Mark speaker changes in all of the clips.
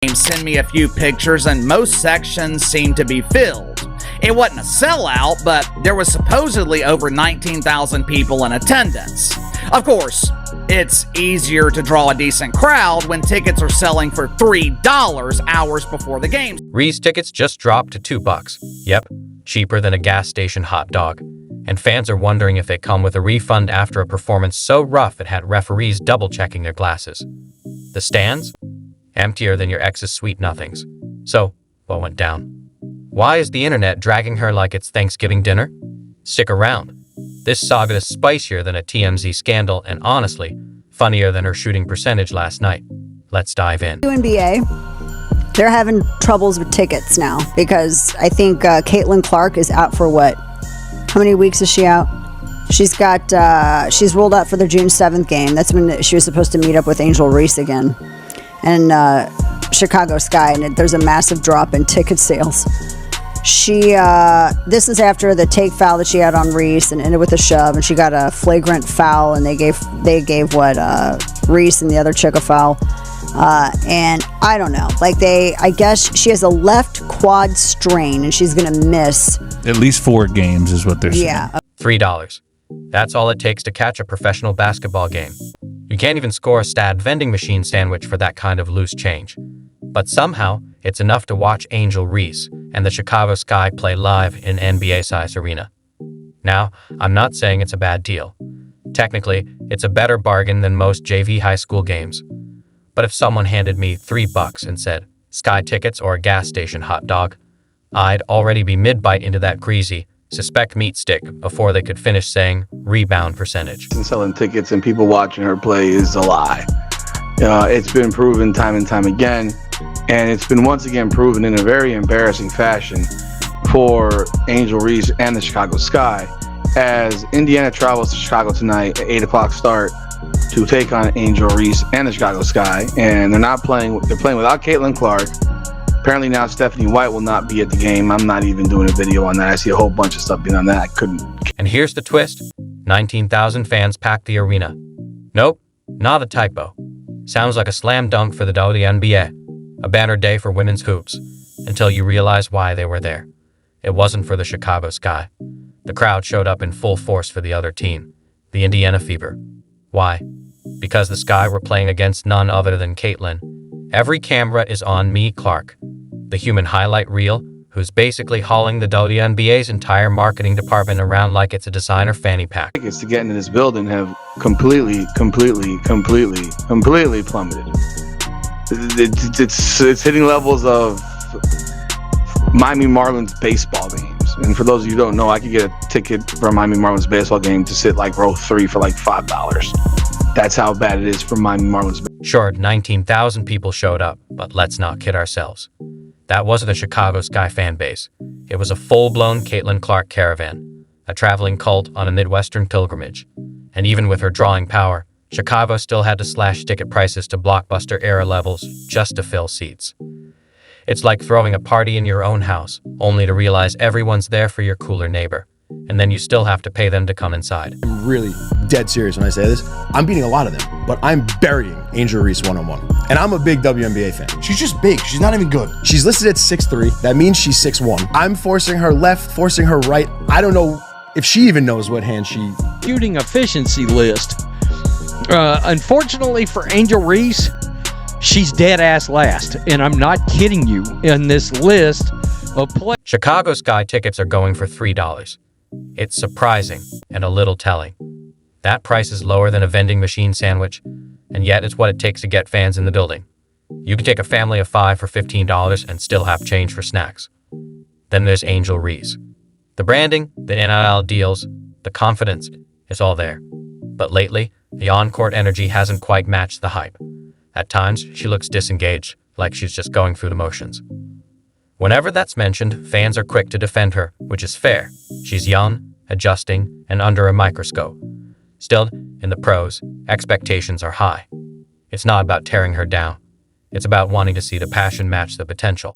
Speaker 1: Send me a few pictures and most sections seemed to be filled. It wasn't a sellout, but there was supposedly over 19,000 people in attendance. Of course, it's easier to draw a decent crowd when tickets are selling for $3 hours before the game.
Speaker 2: Reese tickets just dropped to $2. Yep, cheaper than a gas station hot dog. And fans are wondering if they come with a refund after a performance so rough it had referees double-checking their glasses. The stands? Emptier than your ex's sweet nothings. So, what went down? Why is the internet dragging her like it's Thanksgiving dinner? Stick around. This saga is spicier than a TMZ scandal and honestly, funnier than her shooting percentage last night. Let's dive in.
Speaker 3: WNBA, they're having troubles with tickets now because I think Caitlin Clark is out for what? How many weeks is she out? She's ruled out for the June 7th game. That's when she was supposed to meet up with Angel Reese again. And Chicago Sky, and there's a massive drop in ticket sales. This is after the take foul that she had on Reese and ended with a shove, and she got a flagrant foul, and they gave Reese and the other chick a foul. And I don't know, I guess she has a left quad strain, and she's gonna miss
Speaker 4: at least 4 games, is what they're saying.
Speaker 3: Yeah.
Speaker 2: $3. That's all it takes to catch a professional basketball game. You can't even score a Stad vending machine sandwich for that kind of loose change. But somehow, it's enough to watch Angel Reese and the Chicago Sky play live in NBA-sized arena. Now, I'm not saying it's a bad deal. Technically, it's a better bargain than most JV high school games. But if someone handed me $3 and said, Sky tickets or a gas station hot dog, I'd already be mid-bite into that greasy, suspect meat stick before they could finish saying rebound percentage.
Speaker 5: And selling tickets and people watching her play is a lie. It's been proven time and time again, and it's been once again proven in a very embarrassing fashion for Angel Reese and the Chicago Sky, as Indiana travels to Chicago tonight at 8 o'clock start to take on Angel Reese and the Chicago Sky, and they're playing without Caitlin Clark. Apparently now Stephanie White will not be at the game. I'm not even doing a video on that. I see a whole bunch of stuff being on that. I couldn't.
Speaker 2: And here's the twist. 19,000 fans packed the arena. Nope, not a typo. Sounds like a slam dunk for the WNBA. A banner day for women's hoops. Until you realize why they were there. It wasn't for the Chicago Sky. The crowd showed up in full force for the other team. The Indiana Fever. Why? Because the Sky were playing against none other than Caitlin. Every camera is on me, Clark, the human highlight reel, who's basically hauling the WNBA's entire marketing department around like it's a designer fanny pack.
Speaker 5: Tickets to get into this building have completely plummeted. It's hitting levels of Miami Marlins baseball games. And for those of you who don't know, I could get a ticket for a Miami Marlins baseball game to sit row 3 for $5. That's how bad it is for Miami Marlins.
Speaker 2: Sure, 19,000 people showed up, but let's not kid ourselves. That wasn't a Chicago Sky fan base. It was a full-blown Caitlin Clark caravan, a traveling cult on a Midwestern pilgrimage. And even with her drawing power, Chicago still had to slash ticket prices to blockbuster-era levels just to fill seats. It's like throwing a party in your own house, only to realize everyone's there for your cooler neighbor, and then you still have to pay them to come inside.
Speaker 6: I'm really dead serious when I say this. I'm beating a lot of them, but I'm burying Angel Reese one-on-one. And I'm a big WNBA fan.
Speaker 7: She's just big. She's not even good.
Speaker 6: She's listed at 6'3". That means she's 6'1". I'm forcing her left, forcing her right. I don't know if she even knows what hand she...
Speaker 8: Shooting efficiency list. Unfortunately for Angel Reese, she's dead-ass last. And I'm not kidding you. In this list of play...
Speaker 2: Chicago Sky tickets are going for $3. It's surprising and a little telling. That price is lower than a vending machine sandwich, and yet it's what it takes to get fans in the building. You can take a family of 5 for $15 and still have change for snacks. Then there's Angel Reese. The branding, the NIL deals, the confidence, it's all there. But lately, the on-court energy hasn't quite matched the hype. At times, she looks disengaged, like she's just going through the motions. Whenever that's mentioned, fans are quick to defend her, which is fair. She's young, adjusting, and under a microscope. Still, in the pros, expectations are high. It's not about tearing her down. It's about wanting to see the passion match the potential.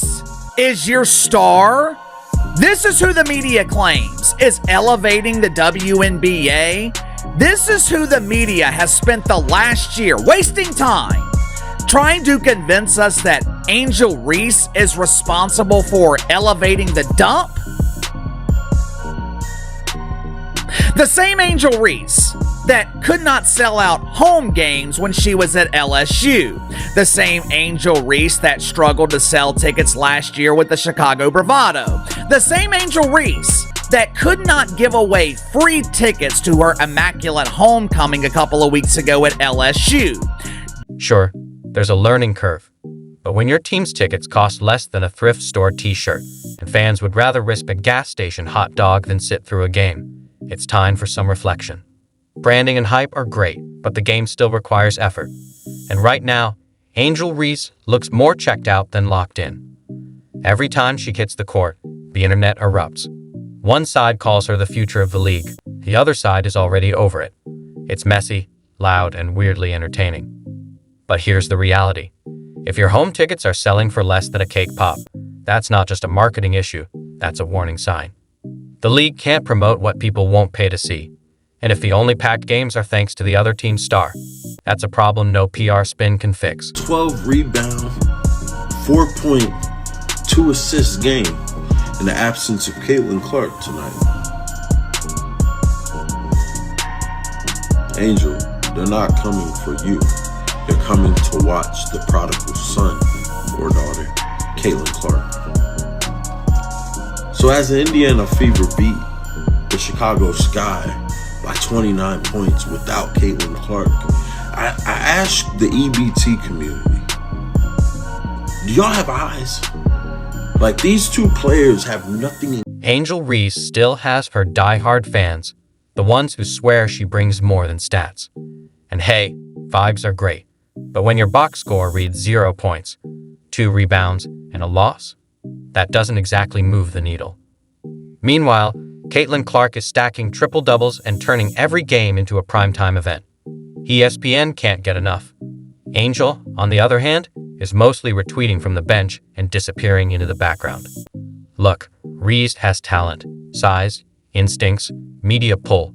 Speaker 1: Is your star? This is who the media claims is elevating the WNBA. This is who the media has spent the last year wasting time trying to convince us that Angel Reese is responsible for elevating the dump? The same Angel Reese that could not sell out home games when she was at LSU. The same Angel Reese that struggled to sell tickets last year with the Chicago Bravado. The same Angel Reese that could not give away free tickets to her immaculate homecoming a couple of weeks ago at LSU.
Speaker 2: Sure, there's a learning curve. But when your team's tickets cost less than a thrift store t-shirt, and fans would rather risk a gas station hot dog than sit through a game, it's time for some reflection. Branding and hype are great, but the game still requires effort. And right now, Angel Reese looks more checked out than locked in. Every time she hits the court, the internet erupts. One side calls her the future of the league. The other side is already over it. It's messy, loud, and weirdly entertaining. But here's the reality. If your home tickets are selling for less than a cake pop, that's not just a marketing issue, that's a warning sign. The league can't promote what people won't pay to see. And if the only packed games are thanks to the other team's star, that's a problem no PR spin can fix.
Speaker 7: 12 rebound, 4 point, 2 assist game in the absence of Caitlin Clark tonight. Angel, they're not coming for you. They're coming to watch the prodigal son or daughter, Caitlin Clark. So as the Indiana Fever beat the Chicago Sky by 29 points without Caitlin Clark, I asked the EBT community, do y'all have eyes? Like, these two players have nothing in.
Speaker 2: Angel Reese still has her diehard fans, the ones who swear she brings more than stats. And hey, vibes are great, but when your box score reads 0 points, 2 rebounds, and a loss, that doesn't exactly move the needle. Meanwhile, Caitlin Clark is stacking triple-doubles and turning every game into a primetime event. ESPN can't get enough. Angel, on the other hand, is mostly retweeting from the bench and disappearing into the background. Look, Reese has talent, size, instincts, media pull,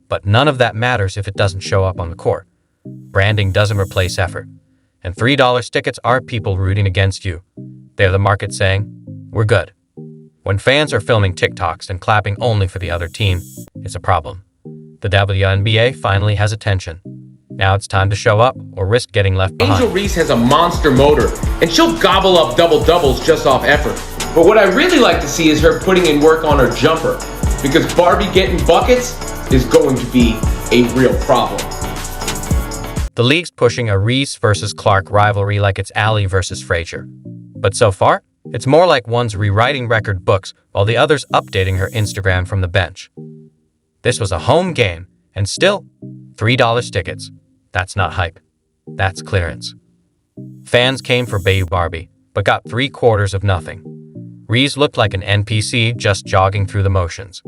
Speaker 2: but none of that matters if it doesn't show up on the court. Branding doesn't replace effort, and $3 tickets are people rooting against you. They're the market saying, we're good. When fans are filming TikToks and clapping only for the other team, it's a problem. The WNBA finally has attention. Now it's time to show up or risk getting left behind.
Speaker 9: Angel Reese has a monster motor, and she'll gobble up double-doubles just off effort. But what I really like to see is her putting in work on her jumper, because Barbie getting buckets is going to be a real problem.
Speaker 2: The league's pushing a Reese versus Clark rivalry like it's Allie versus Frazier. But so far, it's more like one's rewriting record books while the other's updating her Instagram from the bench. This was a home game, and still, $3 tickets. That's not hype. That's clearance. Fans came for Bayou Barbie, but got 3/4 of nothing. Reese looked like an NPC just jogging through the motions.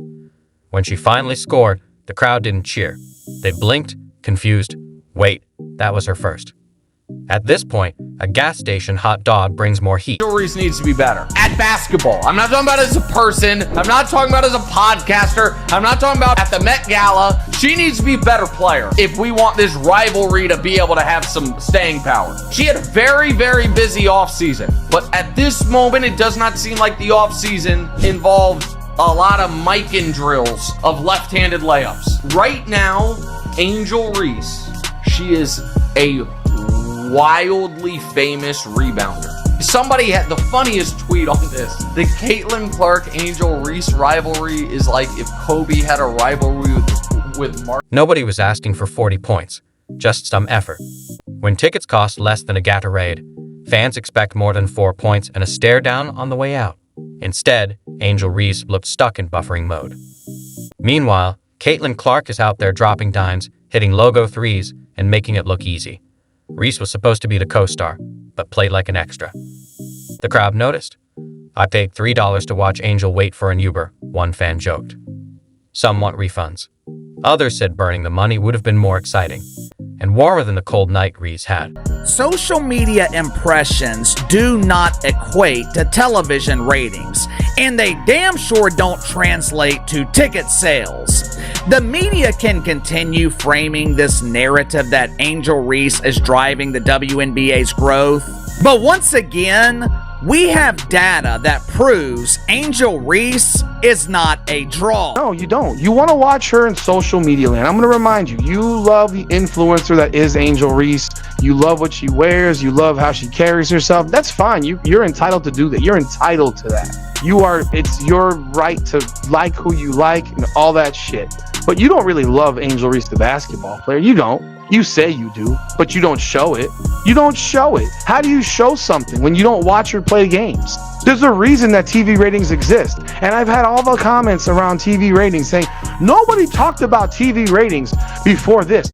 Speaker 2: When she finally scored, the crowd didn't cheer. They blinked, confused. Wait, that was her first. At this point, a gas station hot dog brings more heat.
Speaker 9: Angel Reese needs to be better at basketball. I'm not talking about as a person. I'm not talking about as a podcaster. I'm not talking about at the Met Gala. She needs to be a better player if we want this rivalry to be able to have some staying power. She had a very, very busy offseason, but at this moment, it does not seem like the offseason involved a lot of Mikan drills of left-handed layups. Right now, Angel Reese, she is a wildly famous rebounder. Somebody had the funniest tweet on this. The Caitlin Clark Angel Reese rivalry is like if Kobe had a rivalry with Mark.
Speaker 2: Nobody was asking for 40 points, just some effort. When tickets cost less than a Gatorade, fans expect more than 4 points and a stare down on the way out. Instead, Angel Reese looked stuck in buffering mode. Meanwhile, Caitlin Clark is out there dropping dimes, hitting logo threes, and making it look easy. Reese was supposed to be the co-star, but played like an extra. The crowd noticed. I paid $3 to watch Angel wait for an Uber, one fan joked. Some want refunds. Others said burning the money would have been more exciting, and warmer than the cold night Reese had.
Speaker 1: Social media impressions do not equate to television ratings, and they damn sure don't translate to ticket sales. The media can continue framing this narrative that Angel Reese is driving the WNBA's growth, but once again, we have data that proves Angel Reese is not a draw.
Speaker 5: No, you don't. You want to watch her in social media land. I'm going to remind you, you love the influencer that is Angel Reese. You love what she wears. You love how she carries herself. That's fine. You're entitled to do that. You're entitled to that. It's your right to like who you like and all that shit. But you don't really love Angel Reese, the basketball player. You don't. You say you do, but you don't show it. You don't show it. How do you show something when you don't watch or play games? There's a reason that TV ratings exist. And I've had all the comments around TV ratings saying, nobody talked about TV ratings before this.